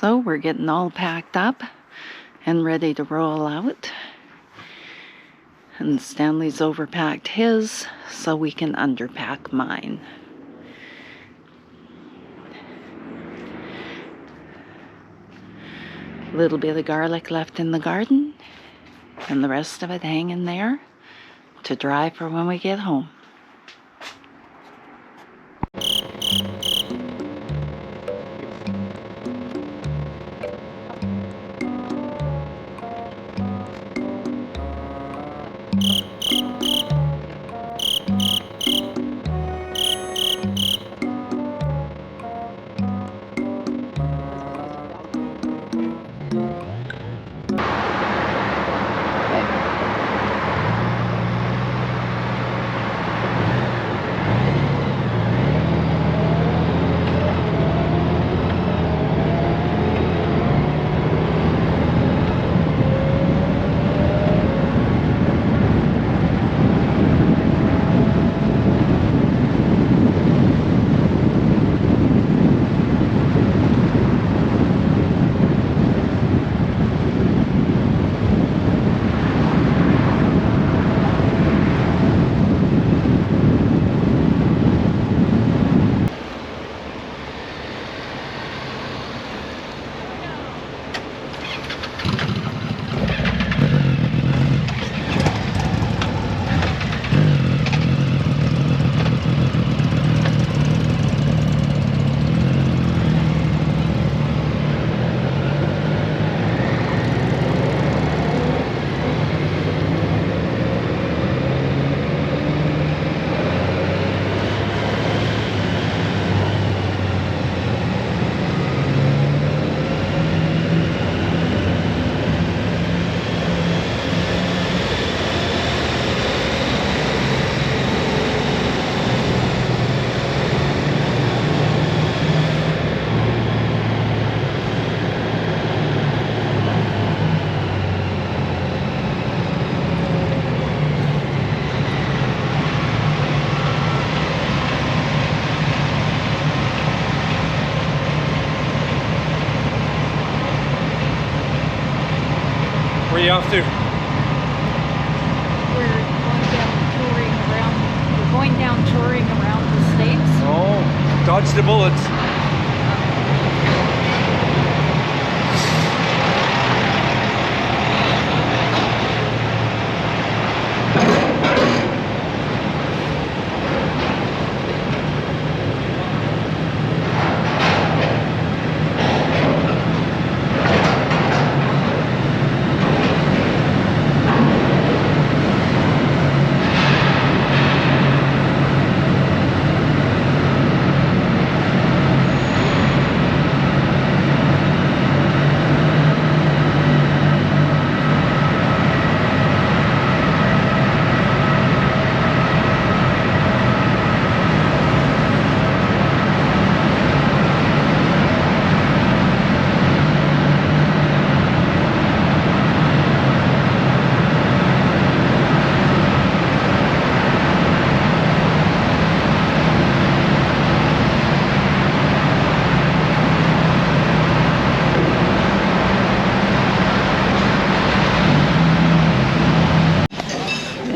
So we're getting all packed up and ready to roll out. And Stanley's overpacked his, so we can underpack mine. A little bit of garlic left in the garden, and the rest of it hanging there to dry for when we get home. Where are you off to? We're going down touring around the States. Oh, dodge the bullets.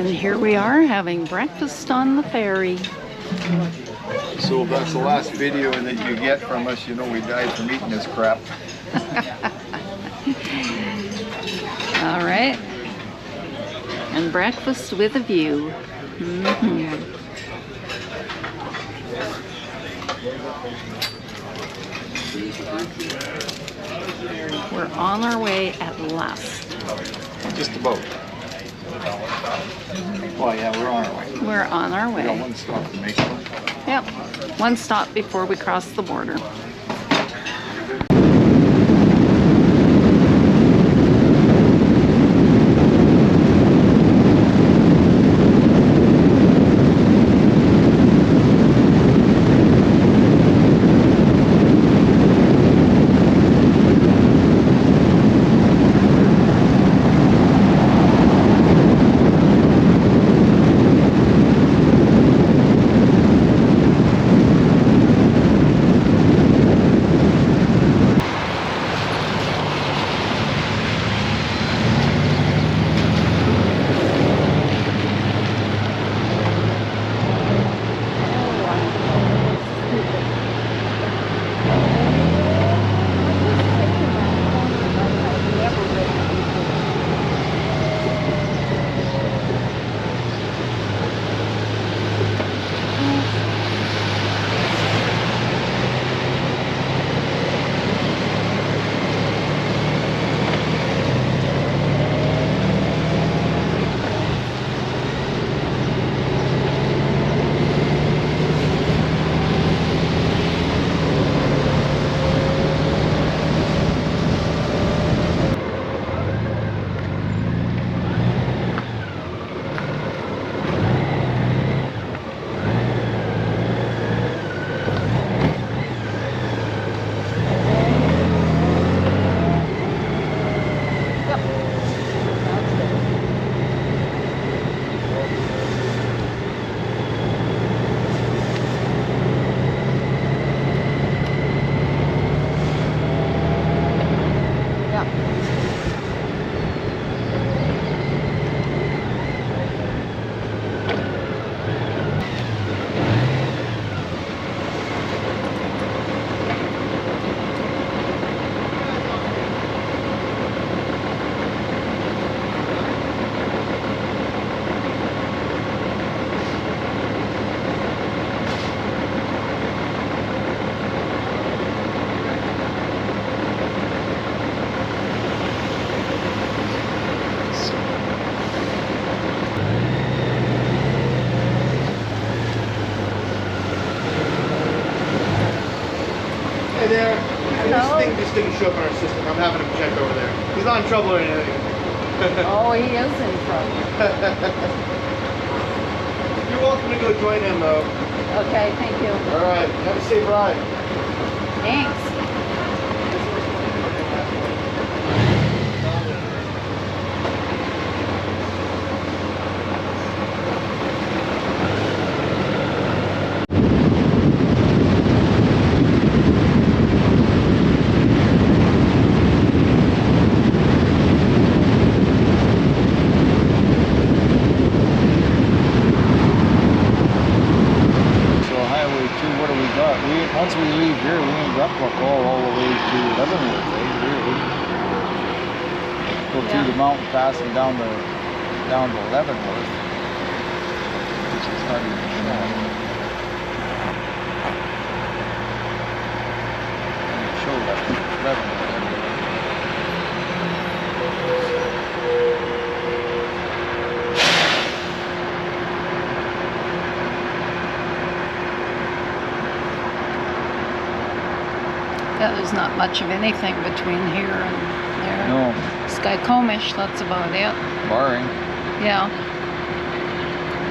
Here we are having breakfast on the ferry. So if that's the last video that you get from us, you know we died from eating this crap. All right. And breakfast with a view. We're on our way at last. Just about. Oh yeah, we're on our way. We're on our way. We got one stop to make. Yep. One stop before we cross the border. Yeah. Hey there. Hello. This didn't show up in our system. I'm having him check over there. He's not in trouble or anything. Oh, he is in trouble. You're welcome to go join him though. Okay, thank you. All right. Have a safe ride. Thanks. Once we leave here, we ain't got to go all the way to Leavenworth, really. Go through the mountain pass and down to Leavenworth, which is not even show Leavenworth. Yeah, there's not much of anything between here and there. No. Skycomish, that's about it. Barring. Yeah.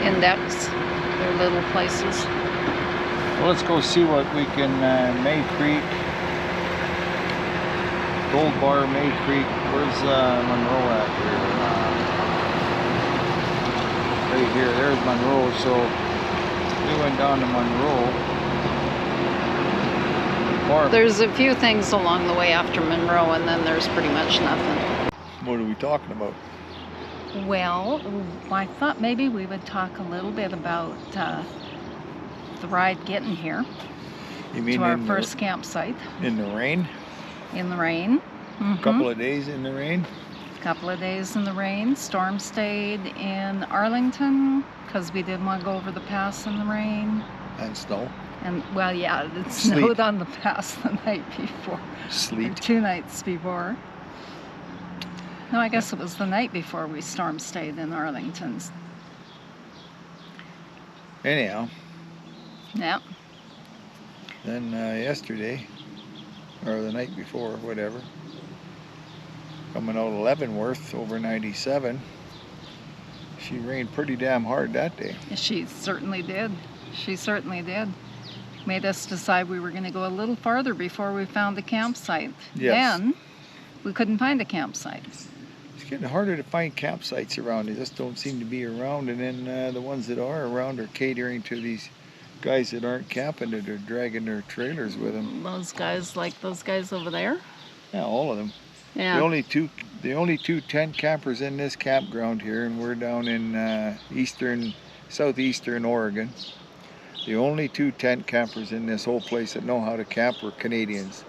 Index, they're little places. Well, let's go see what we can, May Creek, Gold Bar, May Creek. Where's Monroe at here? Right here, there's Monroe. So we went down to Monroe. There's a few things along the way after Monroe, and then there's pretty much nothing. What are we talking about? Well, I thought maybe we would talk a little bit about the ride getting here. You mean to our first campsite. In the rain? In the rain. A couple of days in the rain? Couple of days in the rain. Storm stayed in Arlington because we didn't want to go over the pass in the rain. And snow? And, well, yeah, it snowed on the pass the night before. Sleet. Or 2 nights before. No, I guess it was the night before we storm stayed in Arlington. Anyhow. Yeah. Then yesterday, or the night before, whatever, coming out of Leavenworth over 97, she rained pretty damn hard that day. She certainly did. She certainly did. Made us decide we were going to go a little farther before we found the campsite. Yes. Then we couldn't find a campsite. It's getting harder to find campsites around. They just don't seem to be around. And then the ones that are around are catering to these guys that aren't camping, that are dragging their trailers with them. Those guys, like those guys over there? Yeah, all of them. Yeah. The only two tent campers in this campground here, and we're down in southeastern Oregon. The only 2 tent campers in this whole place that know how to camp were Canadians.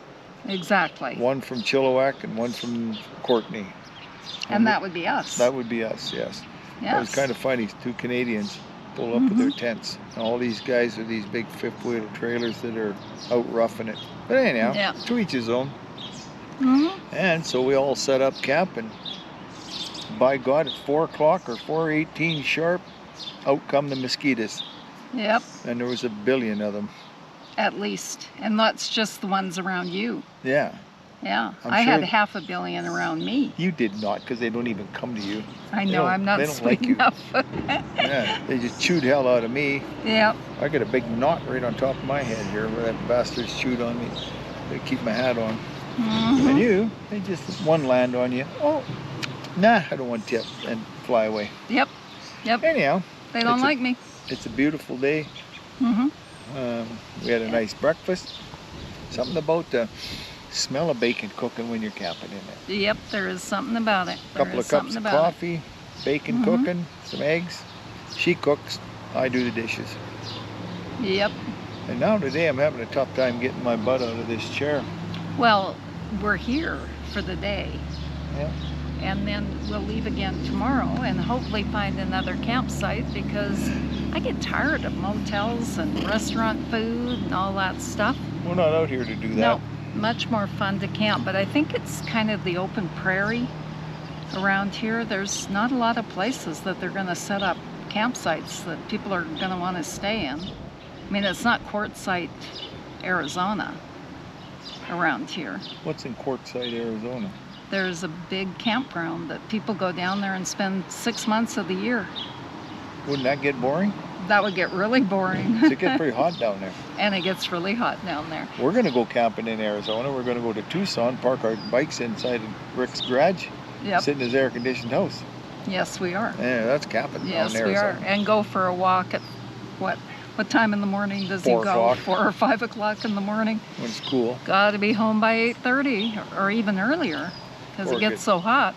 Exactly. One from Chilliwack and one from Courtenay. And that would be us. That would be us, yes. Yes. It was kind of funny. 2 Canadians pull up with their tents. And all these guys with these big 5-wheel trailers that are out roughing it. But anyhow, to each his own. And so we all set up camp, and by God, at 4 o'clock or 4:18 sharp, out come the mosquitoes. Yep. And there was a billion of them. At least. And that's just the ones around you. Yeah. Yeah. I had 500 million around me. You did not, because they don't even come to you. I know, I'm not sweet enough. Yeah, they just chewed hell out of me. Yep. I got a big knot right on top of my head here where that bastard's chewed on me. They keep my hat on. And you, they just one land on you. Oh, nah, I don't want to tip, and fly away. Yep. Yep. Anyhow. They don't like me. It's a beautiful day. We had a nice breakfast. Something about the smell of bacon cooking when you're camping in it. Yep, there is something about it. A couple of cups of coffee, bacon cooking, some eggs. She cooks, I do the dishes. Yep. And now today I'm having a tough time getting my butt out of this chair. Well, we're here for the day. Yeah. And then we'll leave again tomorrow and hopefully find another campsite, because I get tired of motels and restaurant food and all that stuff. We're not out here to do that. No, much more fun to camp, but I think it's kind of the open prairie around here. There's not a lot of places that they're going to set up campsites that people are going to want to stay in. I mean, it's not Quartzsite, Arizona around here. What's in Quartzsite, Arizona? There's a big campground that people go down there and spend 6 months of the year. Wouldn't that get boring? That would get really boring. It gets pretty hot down there. And it gets really hot down there. We're going to go camping in Arizona. We're going to go to Tucson, park our bikes inside of Rick's garage, sit in his air-conditioned house. Yes, we are. Yeah, that's camping yes, down in Arizona. Yes, we are. And go for a walk at, what time in the morning does 4 he go? o'clock. 4 or 5 o'clock in the morning. When it's cool. Got to be home by 8:30 or even earlier, because it gets so hot.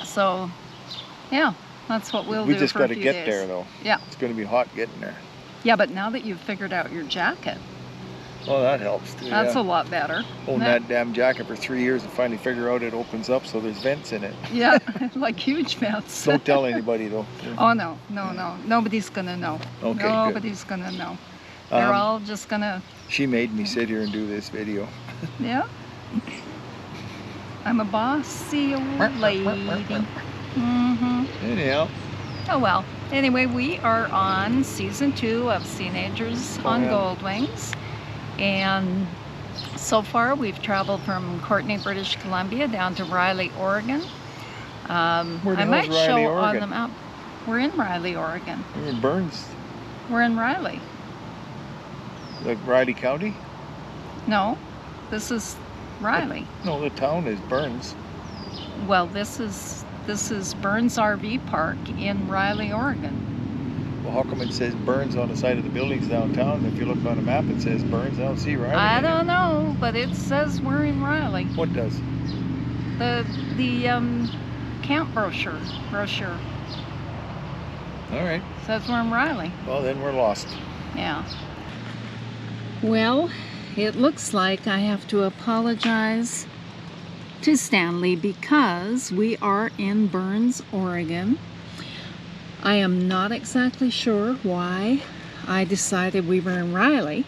So, yeah, that's what we'll do for a few days. We just got to get there, though. Yeah. It's going to be hot getting there. Yeah, but now that you've figured out your jacket, well, that helps too. That's a lot better. Holding that damn jacket for 3 years and finally figure out it opens up so there's vents in it. Yeah, like huge vents. Don't tell anybody though. Oh no. Nobody's gonna know. Okay, Nobody's gonna know. They're all just gonna... She made me sit here and do this video. Yeah. I'm a bossy old lady. Anyhow. Oh well. Anyway, we are on season 2 of Senagers on Goldwings. And so far we've traveled from Courtenay, British Columbia down to Riley, Oregon. I might show on the map. We're in Riley, Oregon. We're in Burns. We're in Riley. Like Riley County? No, this is Riley. No, the town is Burns. Well, this is Burns RV Park in Riley, Oregon. Well, how come it says Burns on the side of the buildings downtown? If you look on the map, it says Burns. I don't see Riley. I don't know, but it says we're in Riley. What does? The camp brochure. All right. Says we're in Riley. Well, then we're lost. Yeah. Well, it looks like I have to apologize to Stanley because we are in Burns, Oregon. I am not exactly sure why I decided we were in Riley.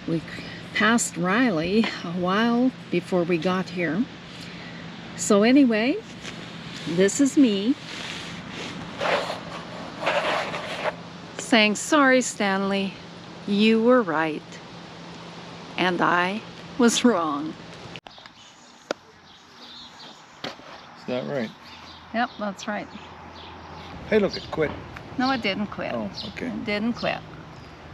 We passed Riley a while before we got here. So anyway, this is me saying, sorry, Stanley, you were right, and I was wrong. Is that right? Yep, that's right. Hey, look, it quit. No, it didn't quit. Oh, okay. It didn't quit.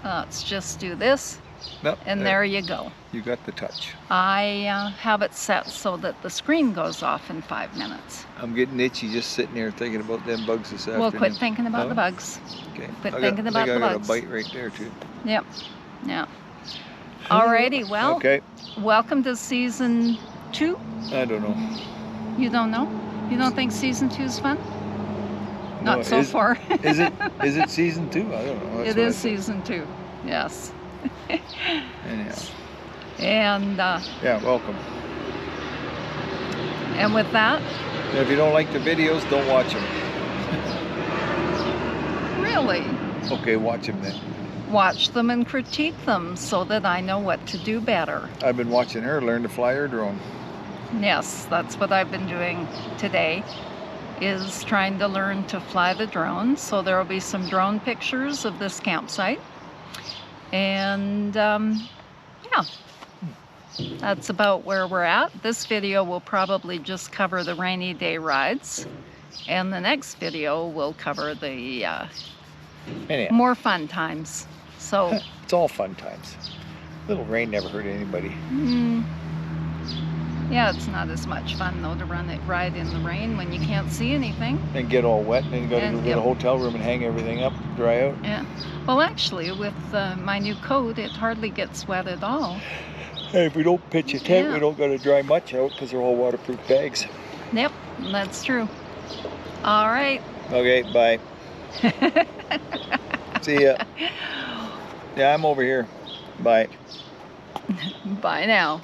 Let's just do this, nope, and there you go. You got the touch. I have it set so that the screen goes off in 5 minutes. I'm getting itchy just sitting here thinking about them bugs this afternoon. Well, quit thinking about the bugs. Okay. Quit thinking about the bugs. I got a bite right there, too. Yep. Yeah. Alrighty, well, okay. Welcome to season 2. I don't know. You don't know? You don't think season 2 is fun? Not No, so far. Is it season 2? I don't know. It is season 2. Yes. Anyhow. And yeah, welcome. And with that, and if you don't like the videos, don't watch them. Really? Okay, watch them then. Watch them and critique them so that I know what to do better. I've been watching her learn to fly her drone. Yes, that's what I've been doing today, is trying to learn to fly the drone. So there will be some drone pictures of this campsite. And yeah, that's about where we're at. This video will probably just cover the rainy day rides, and the next video will cover the more fun times. So it's all fun times. Little rain never hurt anybody. Yeah, it's not as much fun though to ride in the rain when you can't see anything. And get all wet, and then you got to go to the hotel room and hang everything up, dry out. Yeah. Well, actually, with my new coat, it hardly gets wet at all. Hey, if we don't pitch a tent, Yeah. we don't got to dry much out because they're all waterproof bags. Yep, that's true. All right. Okay, bye. See ya. Yeah, I'm over here. Bye. Bye now.